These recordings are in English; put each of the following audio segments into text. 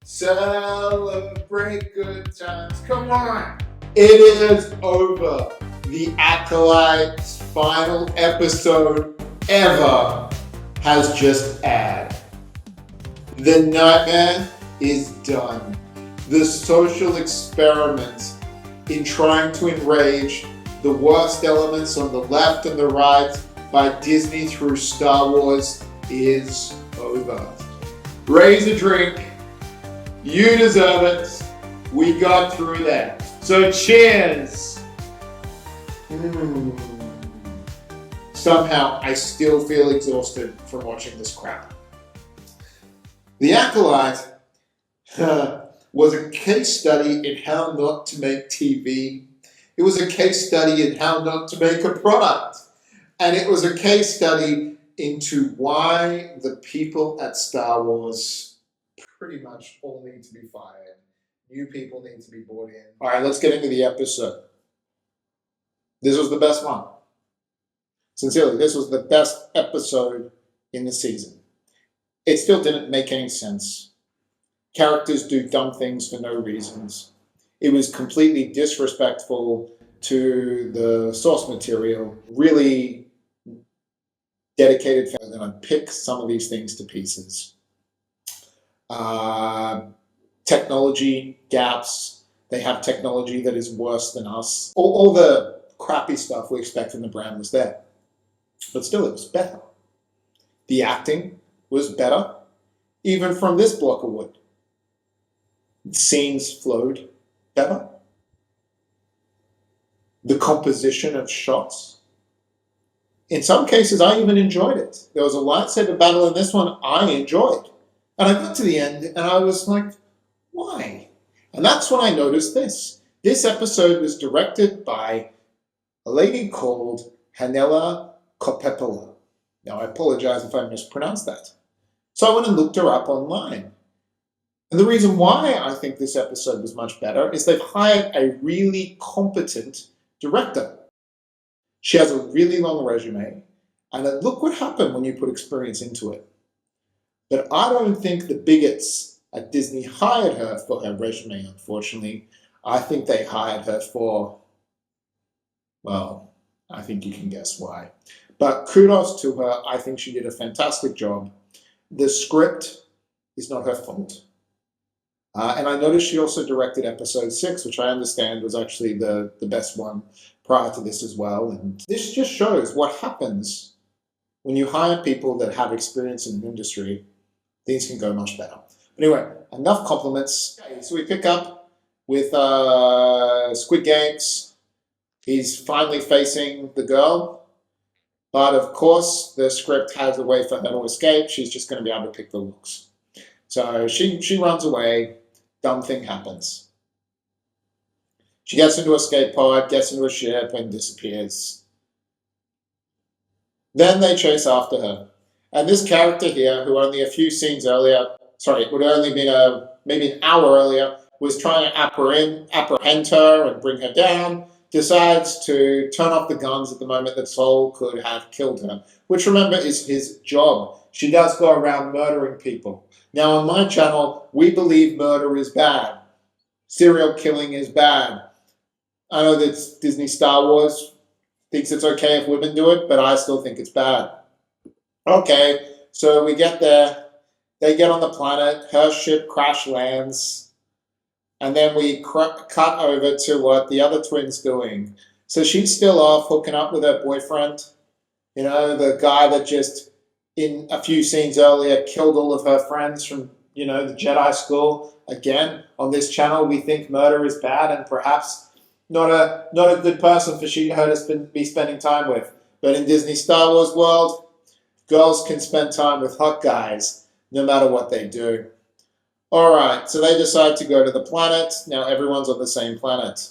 Celebrate good times. Come on. It is over. The Acolyte's final episode ever has just aired. The nightmare is done. The social experiment in trying to enrage the worst elements on the left and the right by Disney through Star Wars is over. Raise a drink. You deserve it. We got through that. So cheers. Somehow I still feel exhausted from watching this crap. The Acolyte was a case study in how not to make TV. It was a case study in how not to make a product. And it was a case study into why the people at Star Wars pretty much all need to be fired. New people need to be brought in. All right, let's get into the episode. This was the best one. Sincerely, this was the best episode in the season. It still didn't make any sense. Characters do dumb things for no reasons. It was completely disrespectful to the source material. Really dedicated fans, and I pick some of these things to pieces. Technology gaps. They have technology that is worse than us. All the crappy stuff we expect from the brand was there. But still, it was better. The acting was better, even from this block of wood. Scenes flowed better. The composition of shots. In some cases, I even enjoyed it. There was a lightsaber battle in this one I enjoyed. And I got to the end and I was like, why? And that's when I noticed this. This episode was directed by a lady called Hanella C. Now, I apologize if I mispronounced that. So I went and looked her up online. And the reason why I think this episode was much better is they've hired a really competent director. She has a really long resume. And look what happened when you put experience into it. But I don't think the bigots at Disney hired her for her resume, unfortunately. I think they hired her for, well, I think you can guess why. But kudos to her. I think she did a fantastic job. The script is not her fault. And I noticed she also directed episode 6, which I understand was actually the best one prior to this as well. And this just shows what happens when you hire people that have experience in the industry. Things can go much better. But anyway, enough compliments. Okay, so we pick up with Squid Games. He's finally facing the girl. But of course, the script has a way for her to escape. She's just going to be able to pick the looks. So she runs away. Dumb thing happens. She gets into a escape pod, gets into a ship, and disappears. Then they chase after her. And this character here, who only a few scenes earlier, it would have only been maybe an hour earlier, was trying to apprehend her and bring her down, decides to turn off the guns at the moment that Sol could have killed her, which, remember, is his job. She does go around murdering people. Now, on my channel, we believe murder is bad. Serial killing is bad. I know that Disney Star Wars thinks it's okay if women do it, but I still think it's bad. Okay, so we get there. They get on the planet. Her ship crash lands. And then we cut over to what the other twin's doing. So she's still off hooking up with her boyfriend. You know, the guy that just, in a few scenes earlier, killed all of her friends from, the Jedi school. Again, on this channel, we think murder is bad and perhaps not a good person for her to be spending time with. But in Disney Star Wars world, girls can spend time with hot guys no matter what they do. All right, so they decide to go to the planet. Now everyone's on the same planet.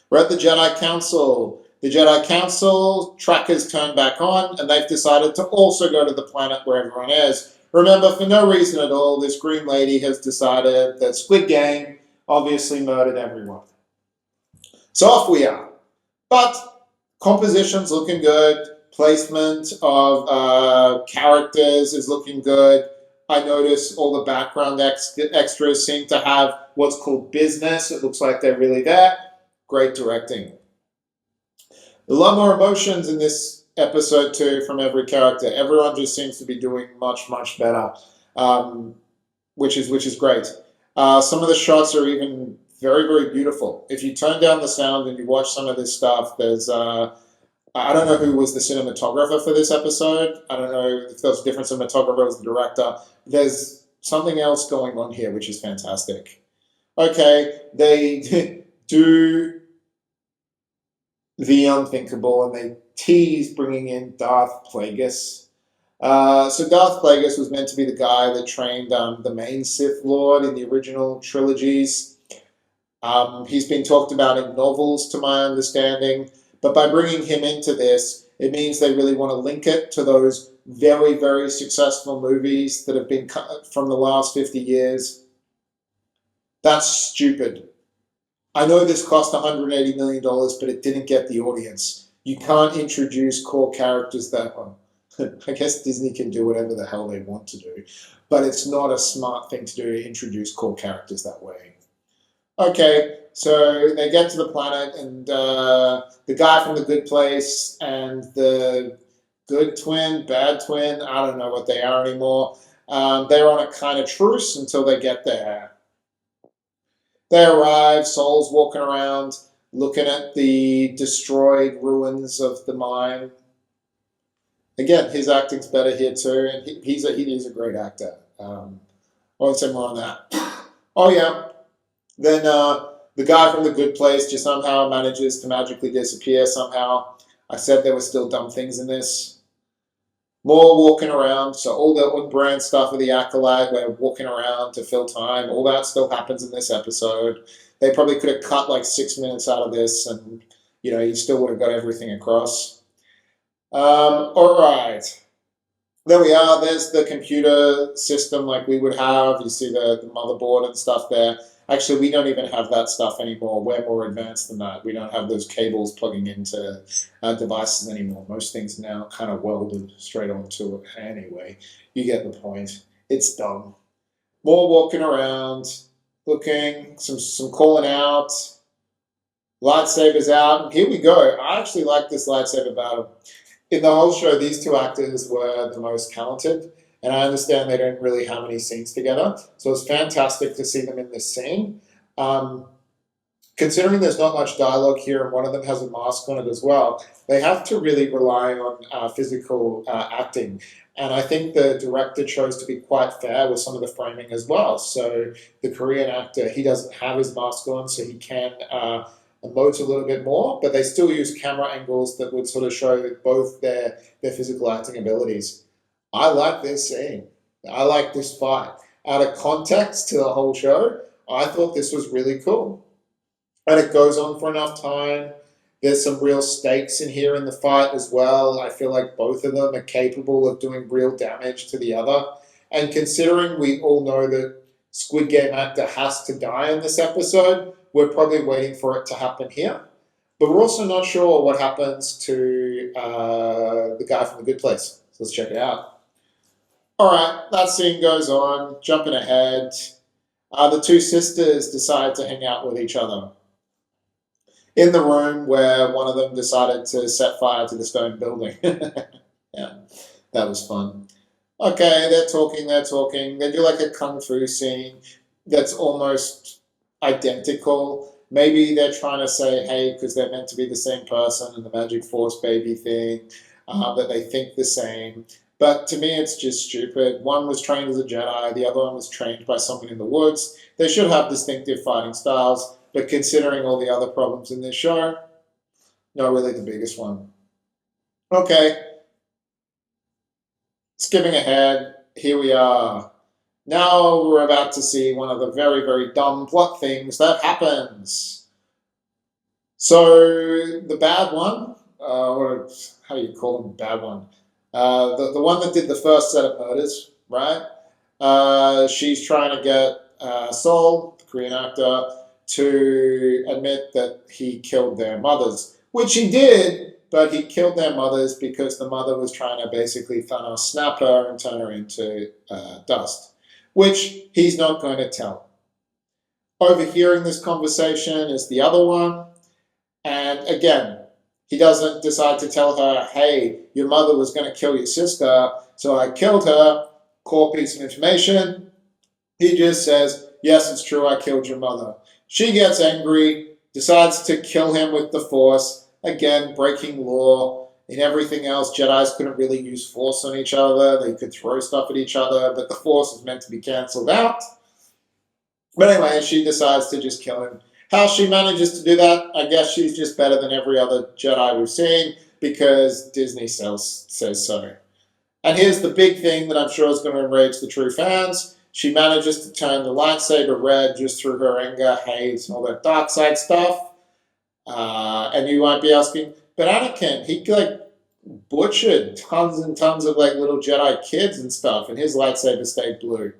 We're at the Jedi Council. The Jedi Council trackers turn back on, and they've decided to also go to the planet where everyone is. Remember, for no reason at all, this green lady has decided that Squid Game obviously murdered everyone. So off we are. But composition's looking good. Placement of characters is looking good. I notice all the background extras seem to have what's called business. It looks like they're really there. Great directing. A lot more emotions in this episode too from every character. Everyone just seems to be doing much, much better, which is great. Some of the shots are even very, very beautiful. If you turn down the sound and you watch some of this stuff, there's I don't know who was the cinematographer for this episode. I don't know if there was a different cinematographer as the director. There's something else going on here, which is fantastic. Okay, they do the unthinkable and they tease bringing in Darth Plagueis. So Darth Plagueis was meant to be the guy that trained the main Sith Lord in the original trilogies. He's been talked about in novels, to my understanding. But by bringing him into this, it means they really want to link it to those very, very successful movies that have been cut from the last 50 years. That's stupid. I know this cost $180 million, but it didn't get the audience. You can't introduce core characters that way. I guess Disney can do whatever the hell they want to do, but it's not a smart thing to do to introduce core characters that way. Okay, so they get to the planet, and the guy from the good place and the good twin, bad twin, I don't know what they are anymore, they're on a kind of truce until they get there. They arrive, Sol's walking around, looking at the destroyed ruins of the mine. Again, his acting's better here too, and he's a great actor. I won't say more on that. Oh yeah, then the guy from the good place just somehow manages to magically disappear somehow. I said there were still dumb things in this. More walking around, so all the on-brand stuff of the Acolyte, we're walking around to fill time, all that still happens in this episode. They probably could have cut like 6 minutes out of this and, you still would have got everything across. All right. There we are. There's the computer system like we would have. You see the motherboard and stuff there. Actually, we don't even have that stuff anymore. We're more advanced than that. We don't have those cables plugging into devices anymore. Most things now kind of welded straight onto it. Anyway, you get the point. It's dumb. More walking around, looking, some calling out, lightsabers out. And here we go. I actually like this lightsaber battle. In the whole show, these two actors were the most talented. And I understand they don't really have any scenes together. So it's fantastic to see them in this scene. Considering there's not much dialogue here and one of them has a mask on it as well, they have to really rely on physical acting. And I think the director chose to be quite fair with some of the framing as well. So the Korean actor, he doesn't have his mask on, so he can emote a little bit more, but they still use camera angles that would sort of show both their physical acting abilities. I like this scene. I like this fight. Out of context to the whole show, I thought this was really cool. And it goes on for enough time. There's some real stakes in here in the fight as well. I feel like both of them are capable of doing real damage to the other. And considering we all know that Squid Game actor has to die in this episode, we're probably waiting for it to happen here. But we're also not sure what happens to the guy from the good place. So let's check it out. All right, that scene goes on. Jumping ahead, the two sisters decide to hang out with each other in the room where one of them decided to set fire to the stone building. Yeah, that was fun. Okay, they're talking. They do like a kung fu scene that's almost identical. Maybe they're trying to say, hey, because they're meant to be the same person and the magic force baby thing, that they think the same. But to me, it's just stupid. One was trained as a Jedi, the other one was trained by someone in the woods. They should have distinctive fighting styles, but considering all the other problems in this show, not really the biggest one. Okay. Skipping ahead, here we are. Now we're about to see one of the very, very dumb plot things that happens. So the bad one, how do you call them bad one? The one that did the first set of murders, right? She's trying to get Sol, the Korean actor, to admit that he killed their mothers, which he did, but he killed their mothers because the mother was trying to basically Thanos snap her and turn her into dust, which he's not going to tell. Overhearing this conversation is the other one, and again, he doesn't decide to tell her, hey, your mother was going to kill your sister, so I killed her, core piece of information. He just says, yes, it's true, I killed your mother. She gets angry, decides to kill him with the Force, again, breaking law. In everything else, Jedis couldn't really use Force on each other. They could throw stuff at each other, but the Force is meant to be cancelled out. But anyway, she decides to just kill him. How she manages to do that, I guess she's just better than every other Jedi we've seen because Disney says so. And here's the big thing that I'm sure is going to enrage the true fans. She manages to turn the lightsaber red just through her anger, hate, and all that dark side stuff. And you might be asking, but Anakin, he butchered tons and tons of little Jedi kids and stuff, and his lightsaber stayed blue.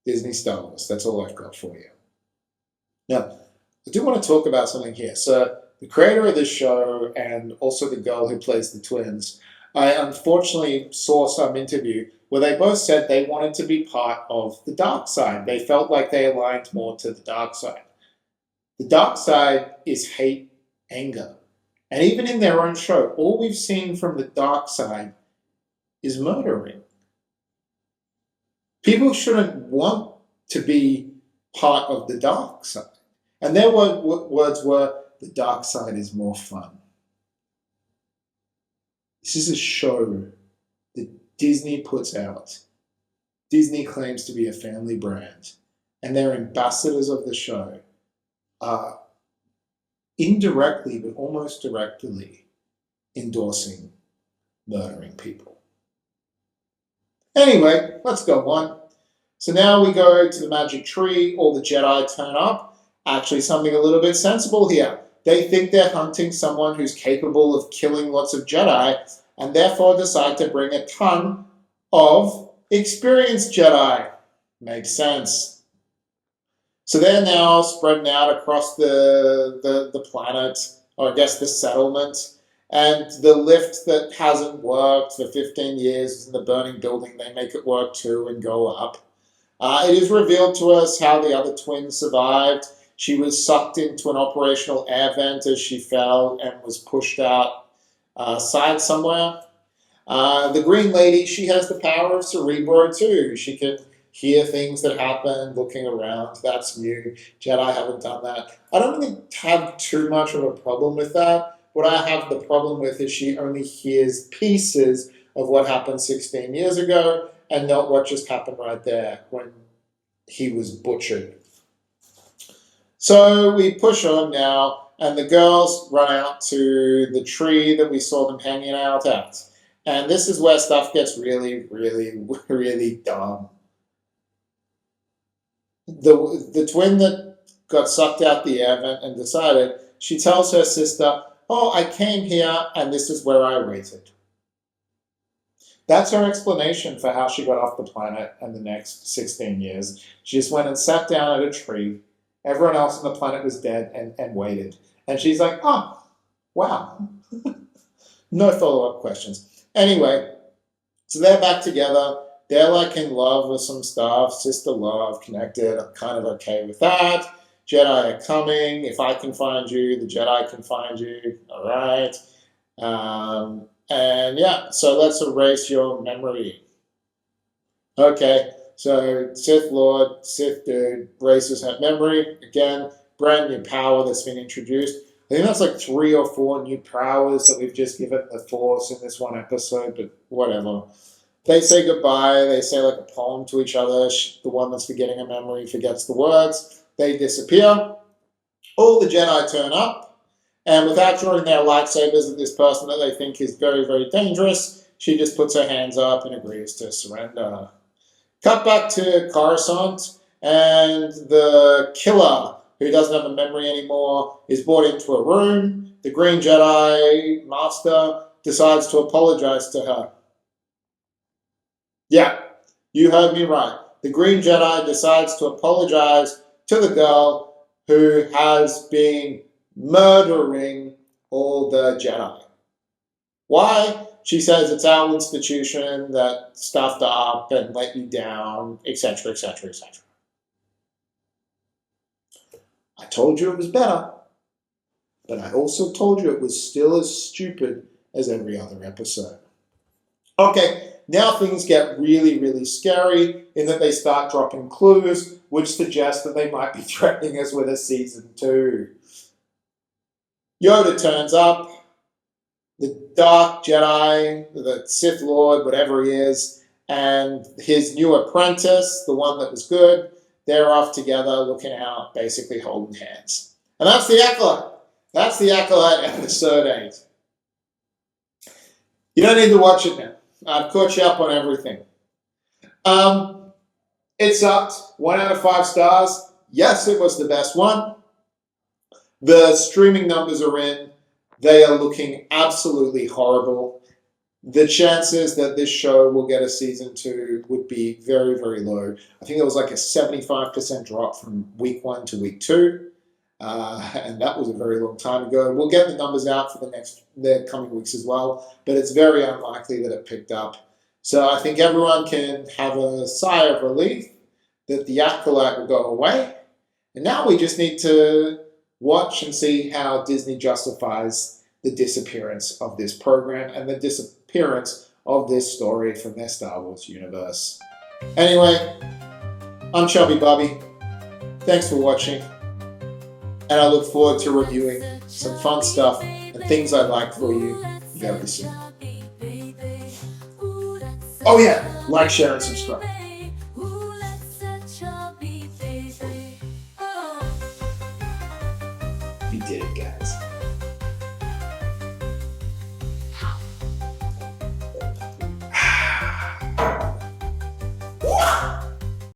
Disney Starwars, that's all I've got for you. Now, I do want to talk about something here. So, the creator of this show and also the girl who plays the twins, I unfortunately saw some interview where they both said they wanted to be part of the dark side. They felt like they aligned more to the dark side. The dark side is hate, anger. And even in their own show, all we've seen from the dark side is murdering. People shouldn't want to be part of the dark side. And their words were, the dark side is more fun. This is a show that Disney puts out. Disney claims to be a family brand. And their ambassadors of the show are indirectly, but almost directly, endorsing murdering people. Anyway, let's go on. So now we go to the magic tree. All the Jedi turn up. Actually, something a little bit sensible here. They think they're hunting someone who's capable of killing lots of Jedi, and therefore decide to bring a ton of experienced Jedi. Makes sense. So they're now spreading out across the planet, or I guess the settlement, and the lift that hasn't worked for 15 years is in the burning building. They make it work too and go up. It is revealed to us how the other twins survived. She was sucked into an operational air vent as she fell and was pushed outside somewhere. The Green Lady, she has the power of Cerebro too. She can hear things that happen, looking around. That's new. Jedi haven't done that. I don't really have too much of a problem with that. What I have the problem with is she only hears pieces of what happened 16 years ago and not what just happened right there when he was butchered. So we push on now, and the girls run out to the tree that we saw them hanging out at. And this is where stuff gets really, really, really dumb. The twin that got sucked out the air vent and decided, she tells her sister, oh, I came here and this is where I waited. That's her explanation for how she got off the planet and the next 16 years. She just went and sat down at a tree. Everyone else on the planet was dead and waited. And she's like, oh, wow. No follow-up questions. Anyway, so they're back together. They're in love with some stuff. Sister love, connected. I'm kind of okay with that. Jedi are coming. If I can find you, the Jedi can find you. All right. And yeah, so let's erase your memory. Okay. So Sith Lord, Sith dude, erases her memory. Again, brand new power that's been introduced. I think that's 3 or 4 new powers that we've just given the Force in this one episode, but whatever. They say goodbye. They say a poem to each other. The one that's forgetting a memory forgets the words. They disappear. All the Jedi turn up, and without drawing their lightsabers at this person that they think is very, very dangerous, she just puts her hands up and agrees to surrender. Cut back to Coruscant, and the killer, who doesn't have a memory anymore, is brought into a room. The Green Jedi Master decides to apologize to her. Yeah, you heard me right. The Green Jedi decides to apologize to the girl who has been murdering all the Jedi. Why? She says it's our institution that stuffed up and let you down, etc., etc., etc. I told you it was better, but I also told you it was still as stupid as every other episode. Okay, now things get really, really scary in that they start dropping clues, which suggest that they might be threatening us with a season 2. Yoda turns up, the Dark Jedi, the Sith Lord, whatever he is, and his new apprentice, the one that was good, they're off together looking out, basically holding hands. And that's the Acolyte. That's the Acolyte episode 8. You don't need to watch it now. I've caught you up on everything. It sucked. 1 out of 5 stars. Yes, it was the best one. The streaming numbers are in. They are looking absolutely horrible. The chances that this show will get a season 2 would be very, very low. I think there was like a 75% drop from week 1 to week 2. And that was a very long time ago. We'll get the numbers out for the coming weeks as well, but it's very unlikely that it picked up. So I think everyone can have a sigh of relief that the Acolyte will go away. And now we just need to watch and see how Disney justifies the disappearance of this program and the disappearance of this story from their Star Wars universe. Anyway, I'm Chubby Bubby. Thanks for watching. And I look forward to reviewing some fun stuff and things I like for you very soon. Oh yeah, like, share, and subscribe. You did it, guys.